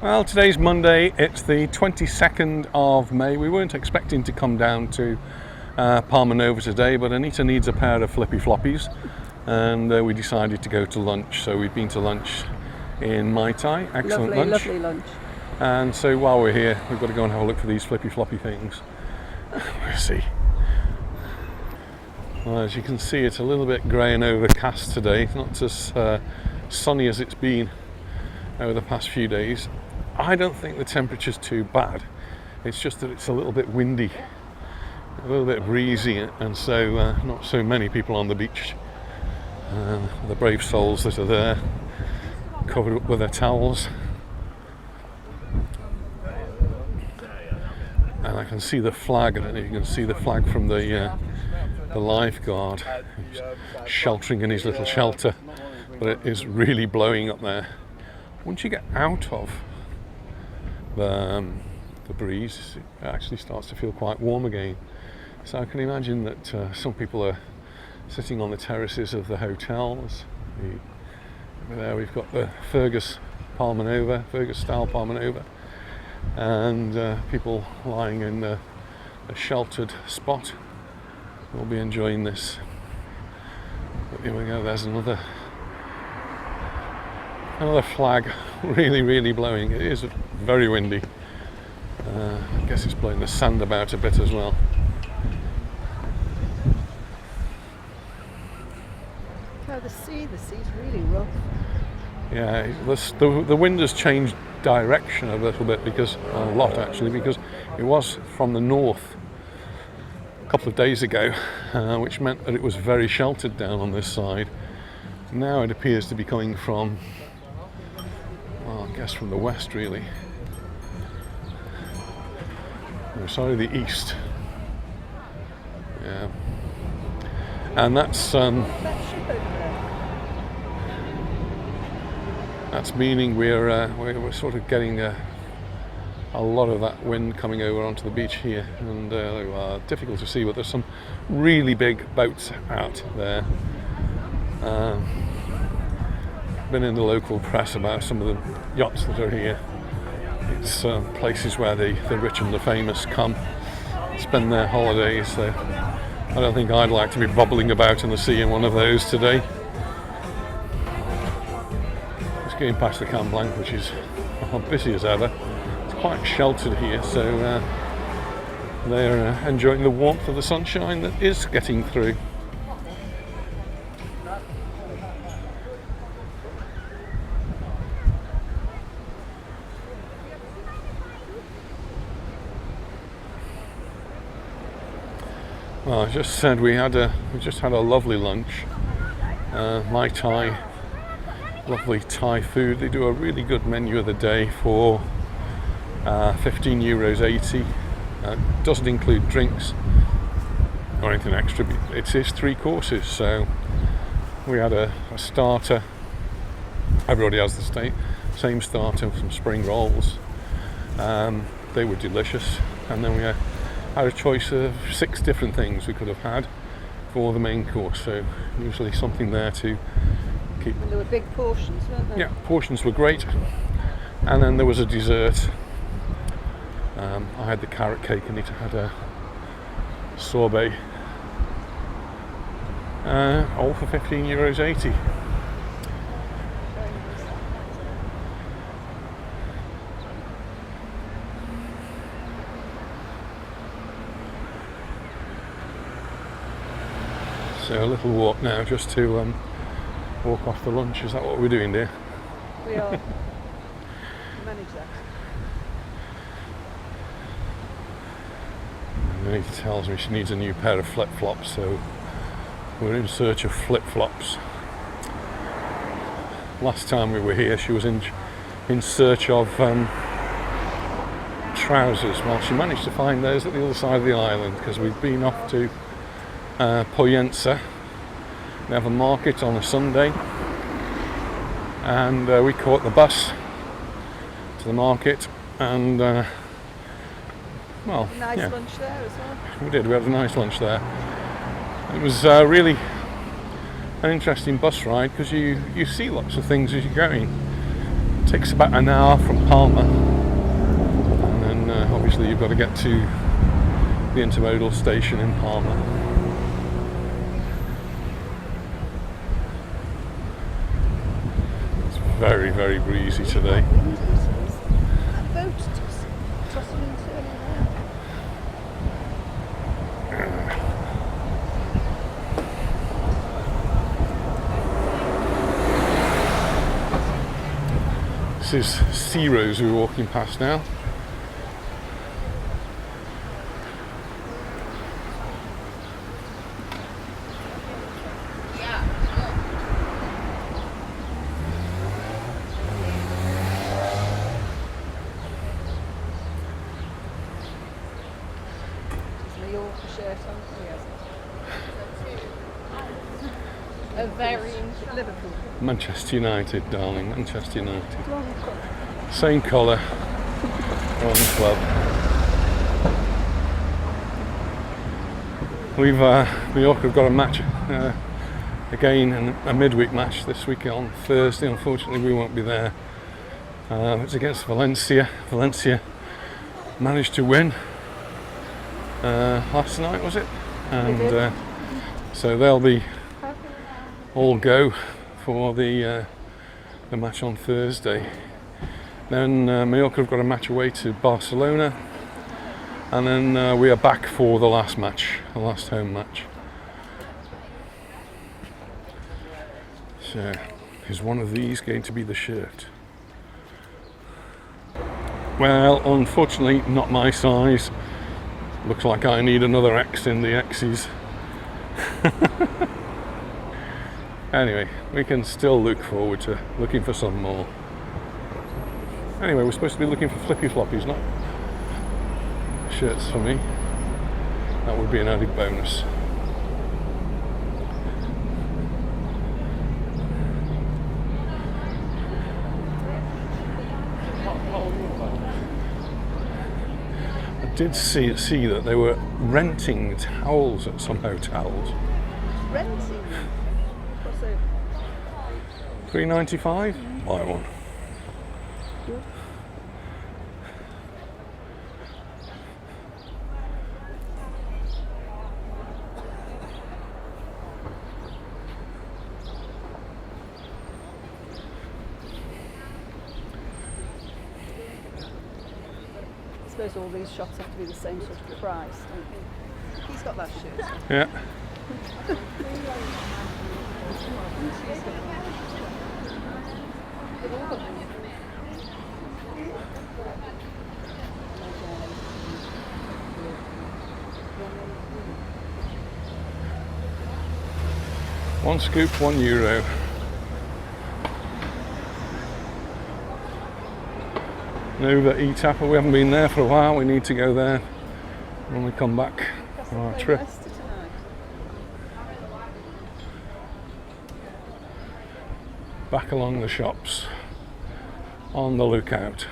Well, today's Monday, it's the 22nd of May. We weren't expecting to come down to Palma Nova today, but Anita needs a pair of flippy floppies, and we decided to go to lunch. So we've been to lunch in Mai Tai, excellent lunch. Lovely lunch. And so while we're here, we've got to go and have a look for these flippy floppy things. We'll see. Well, as you can see, it's a little bit grey and overcast today. It's not as sunny as it's been over the past few days. I don't think the temperature's too bad. It's just that it's a little bit windy, a little bit breezy, and so not so many people on the beach. The brave souls that are there, covered up with their towels. And I can see the flag. I don't know if you can see the flag from the lifeguard who's sheltering in his little shelter, but it is really blowing up there. Once you get out of the breeze, it actually starts to feel quite warm again. So I can imagine that some people are sitting on the terraces of the hotels. Over there we've got the Fergus style Palma Nova, and people lying in a sheltered spot will be enjoying this. But here we go, there's another flag, really blowing. It is very windy. I guess it's blowing the sand about a bit as well. Oh, the sea's really rough. Yeah, the wind has changed direction a little bit, because it was from the north a couple of days ago, which meant that it was very sheltered down on this side. Now it appears to be coming from, well, I guess from the west, really. No, sorry, the east. Yeah, and that's meaning we're sort of getting a lot of that wind coming over onto the beach here, and difficult to see, but there's some really big boats out there. Been in the local press about some of the yachts that are here. It's places where the rich and the famous come spend their holidays. So I don't think I'd like to be bubbling about in the sea in one of those today. Just getting past the Camp Blanc, which is busy as ever. It's quite sheltered here, so they're enjoying the warmth of the sunshine that is getting through. Well, I just said we just had a lovely lunch. Mai Tai, lovely Thai food. They do a really good menu of the day for €15.80. Doesn't include drinks or anything extra. It is 3 courses, so we had a starter. Everybody has the same starter, some spring rolls. They were delicious, and then we had a choice of 6 different things we could have had for the main course, so usually something there to keep. And there were big portions, weren't there? Yeah, portions were great, and then there was a dessert. I had the carrot cake, and Anita had a sorbet, all for €15.80. So a little walk now, just to walk off the lunch. Is that what we're doing, dear? We are. Manage that. Anita tells me she needs a new pair of flip-flops, so we're in search of flip-flops. Last time we were here, she was in search of trousers. Well, she managed to find those at the other side of the island, because we've been off to Pollença. They have a market on a Sunday, and we caught the bus to the market, and nice lunch there as well. We did. We had a nice lunch there. It was really an interesting bus ride, because you see lots of things as you're going. Takes about an hour from Palma, and then obviously you've got to get to the intermodal station in Palma. It's very, very breezy today. That boat just tossing and turning around. This is Sea Rose we're walking past now. Mallorca shirt on. A very Liverpool. Manchester United, darling, Manchester United. Same colour, on the club. Mallorca have got a match again, a midweek match this week on Thursday. Unfortunately, we won't be there. It's against Valencia. Valencia managed to win last night, was it? And so they'll be all go for the match on Thursday. Then Mallorca have got a match away to Barcelona, and then we are back for the last match, the last home match. So, is one of these going to be the shirt? Well, unfortunately, not my size. Looks like I need another X in the X's. Anyway, we can still look forward to looking for some more. Anyway, we're supposed to be looking for flippy floppies, not shirts for me. That would be an added bonus. I did see that they were renting towels at some hotels. Renting? What's it? $3.95? Buy one. Good. I suppose all these shops have to be the same sort of price, don't you? He's got that shirt. Yeah. One scoop, €1. Nova E-Tapper, we haven't been there for a while, we need to go there when we come back on our trip. Back along the shops, on the lookout.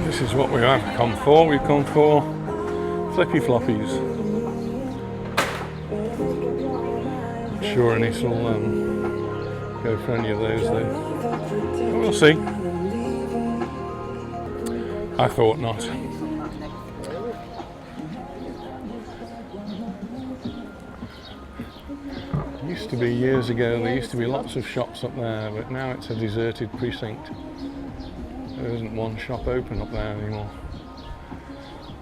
This is what we have come for. We've come for flippy floppies. Not sure Anita will go for any of those though. But we'll see. I thought not. Used to be years ago, there used to be lots of shops up there, but now it's a deserted precinct. There isn't one shop open up there anymore.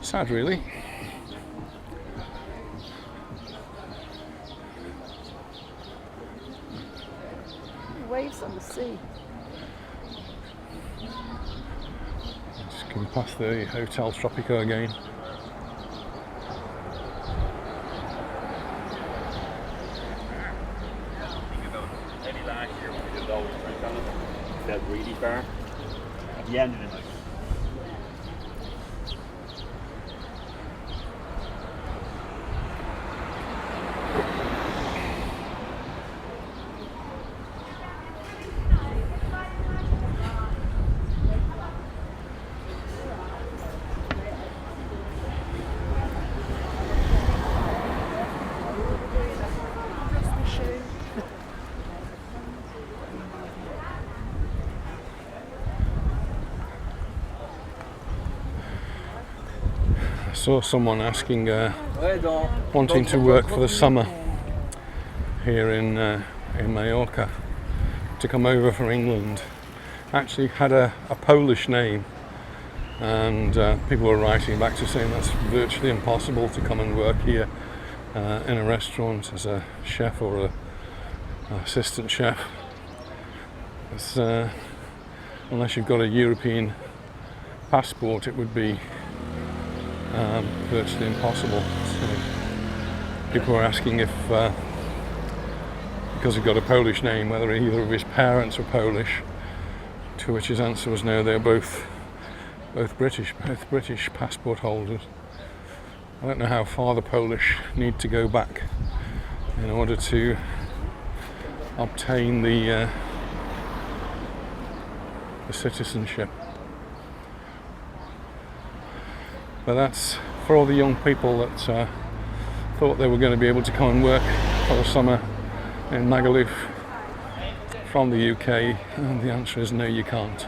Sad, really. Waves on the sea. Just come past the Hotel Tropico again. Maybe last year when we did those drinks on it, it felt really far. At the end of the night. saw someone asking, wanting to work for the summer here in Mallorca, to come over from England. Actually had a Polish name, and people were writing back to saying that's virtually impossible to come and work here in a restaurant as a chef or an assistant chef. It's, unless you've got a European passport, it would be virtually impossible. So people were asking if, because he got a Polish name, whether either of his parents were Polish, to which his answer was no, they're both British passport holders. I don't know how far the Polish need to go back in order to obtain the citizenship. But that's for all the young people that thought they were going to be able to come and work for the summer in Magaluf from the UK, and the answer is no, you can't.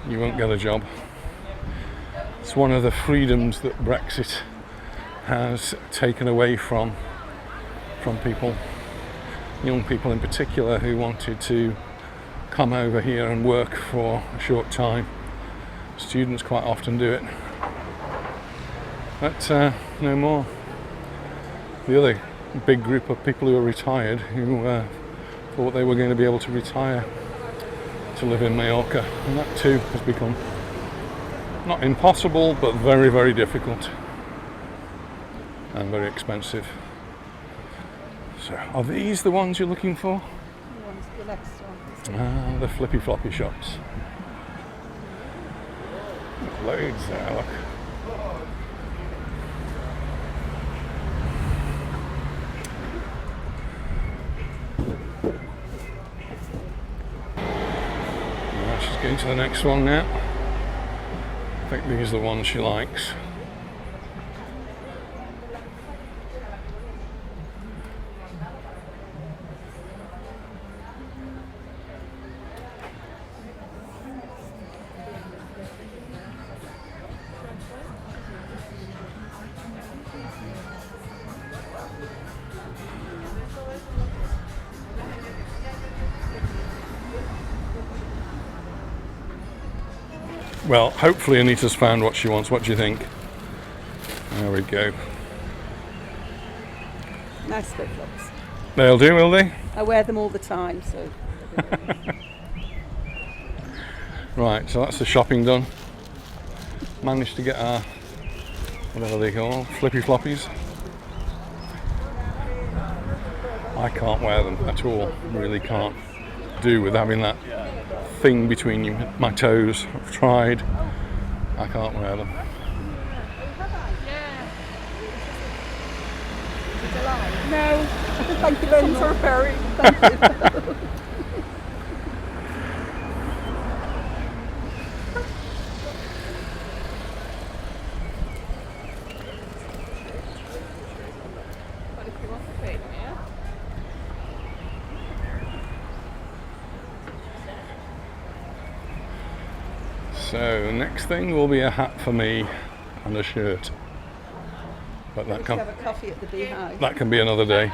You won't get a job. It's one of the freedoms that Brexit has taken away from people, young people in particular, who wanted to come over here and work for a short time. Students quite often do it, but no more. The other big group of people who are retired, who thought they were going to be able to retire to live in Majorca, and that too has become not impossible, but very, very difficult and very expensive. So, are these the ones you're looking for? The next one. The flippy floppy shops. Loads there, look. Now she's going to the next one now. I think these are the ones she likes. Well, hopefully Anita's found what she wants. What do you think? There we go. Nice flip-flops. They'll do, will they? I wear them all the time, so. Right, so that's the shopping done. Managed to get our, whatever they call, flippy floppies. I can't wear them at all, really can't do with having that thing between my toes. I've tried, I can't wear them. No, thank you very much. Very, thank you. So next thing will be a hat for me and a shirt. But that have a coffee at the Beehive. That can be another day.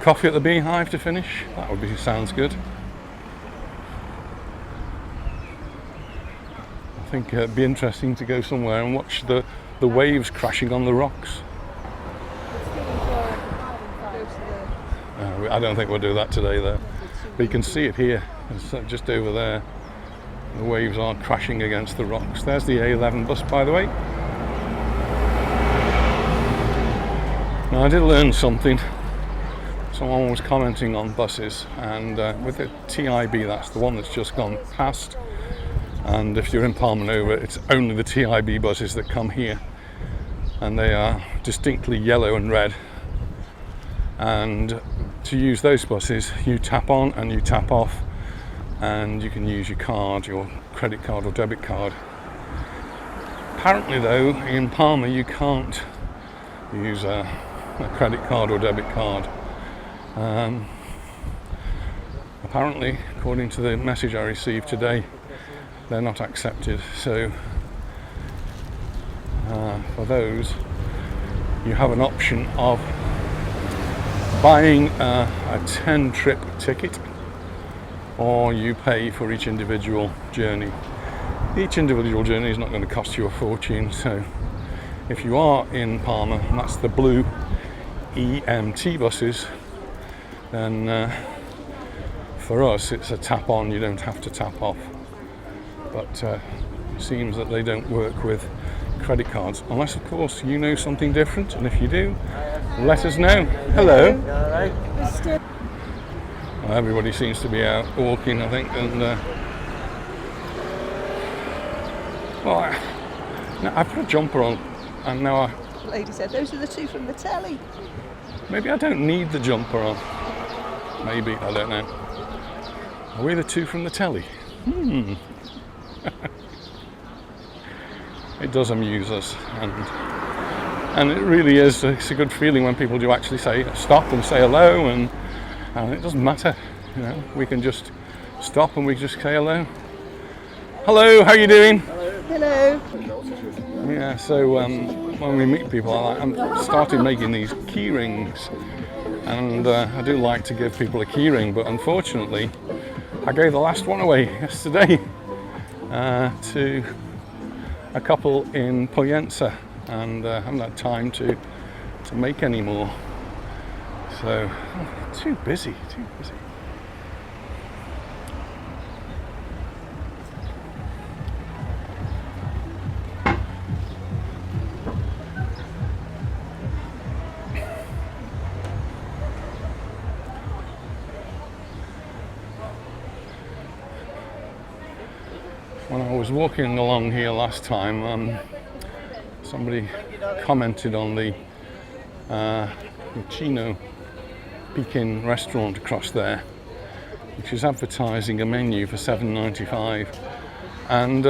Coffee at the Beehive to finish. That would be sounds good. I think it'd be interesting to go somewhere and watch the waves crashing on the rocks. I don't think we'll do that today though. But you can see it here. It's just over there. The waves are crashing against the rocks. There's the A11 bus, by the way. Now, I did learn something. Someone was commenting on buses, and with the TIB, that's the one that's just gone past. And if you're in Palma Nova, it's only the TIB buses that come here, and they are distinctly yellow and red. And to use those buses, you tap on and you tap off, and you can use your card, your credit card or debit card. Apparently though, in Palma you can't use a credit card or debit card. Apparently, according to the message I received today, they're not accepted. So for those, you have an option of buying a 10 trip ticket, or you pay for each individual journey. Each individual journey is not going to cost you a fortune, so if you are in Palma, and that's the blue EMT buses, then for us it's a tap on, you don't have to tap off. But it seems that they don't work with credit cards, unless of course you know something different, and if you do, let us know. Hello. Well, everybody seems to be out walking, I think, and well, I put a jumper on, and now The lady said, those are the two from the telly. maybe I don't need the jumper on. Maybe, I don't know. Are we the two from the telly? It does amuse us, and it really is. It's a good feeling when people do actually stop and say hello, and it doesn't matter. You know, we can just stop and we just say hello. Hello, how are you doing? Hello. Yeah, so when we meet people, I started making these key rings, and I do like to give people a key ring, but unfortunately I gave the last one away yesterday to a couple in Pollensa, and I haven't had time to make any more. So too busy. When I was walking along here last time, somebody commented on the Chino Pekin restaurant across there, which is advertising a menu for $7.95, and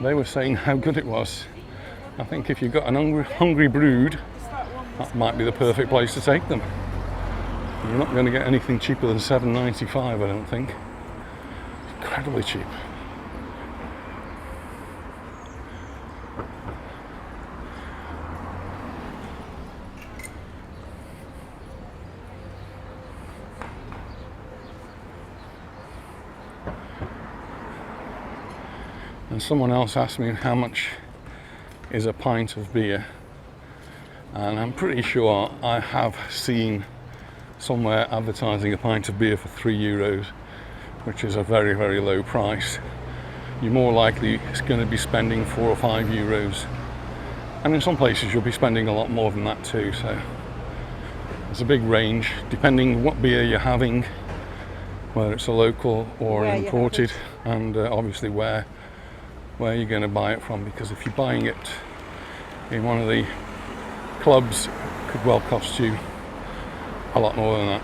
they were saying how good it was. I think if you've got an hungry brood, that might be the perfect place to take them. You're not going to get anything cheaper than $7.95, I don't think. Incredibly cheap. And someone else asked me how much is a pint of beer, and I'm pretty sure I have seen somewhere advertising a pint of beer for €3, which is a very, very low price. You're more likely going to be spending €4 or €5, and in some places you'll be spending a lot more than that too. So there's a big range depending what beer you're having, whether it's a local or imported, and obviously where you're going to buy it from, because if you're buying it in one of the clubs, it could well cost you a lot more than that.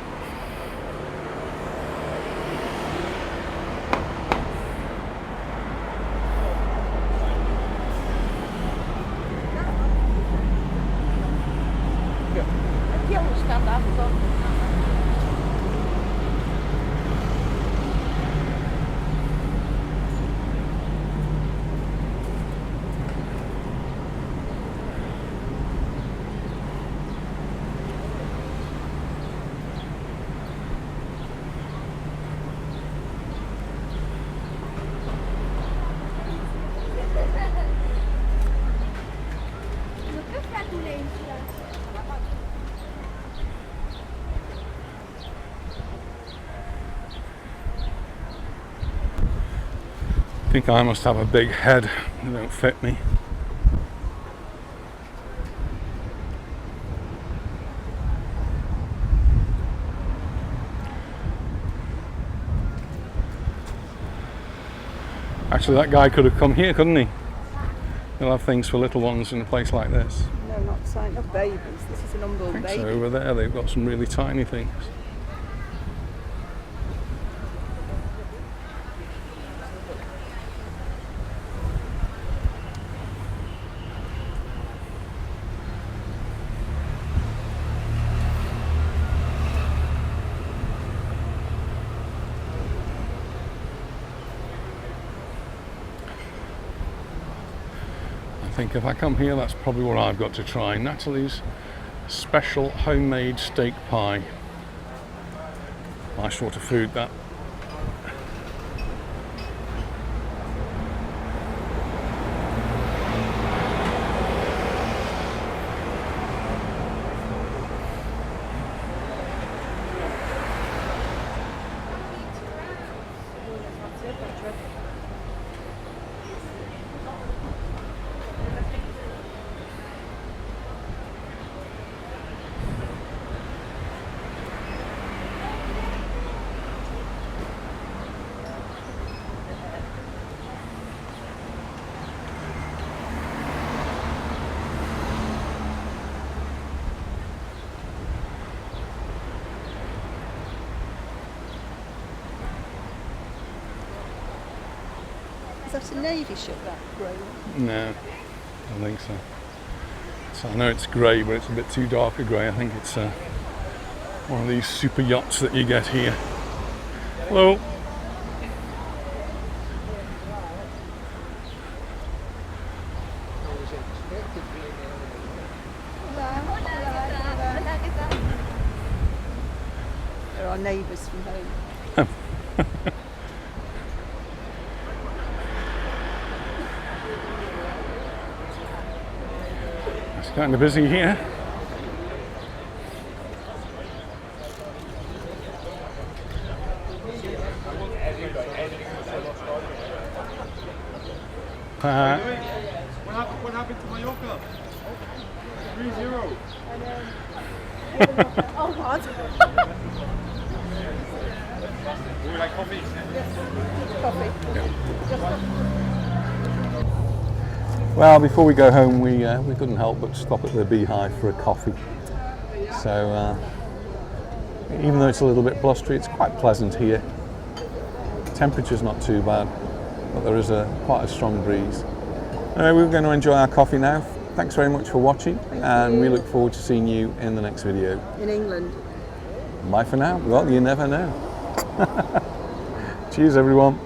I think I must have a big head, it don't fit me. Actually, that guy could have come here, couldn't he? They'll have things for little ones in a place like this. No, not sign up babies. This is an unborn baby. So over there they've got some really tiny things. I think if I come here, that's probably what I've got to try. Natalie's special homemade steak pie. Nice sort of food, that. Is that a navy ship, that grey one? No, I don't think so. So I know it's grey, but it's a bit too dark a grey. I think it's one of these super yachts that you get here. Hello. They're our neighbours from home. It's kind of busy here. What happened to Mallorca? 3-0. Oh, what? Would you like coffee? Coffee. Well, before we go home, we couldn't help but stop at the Beehive for a coffee. So even though it's a little bit blustery, it's quite pleasant here. Temperature's not too bad, but there is quite a strong breeze. Anyway, we're going to enjoy our coffee now. Thanks very much for watching, and we look forward to seeing you in the next video. In England. Bye for now. Well, you never know. Cheers, everyone.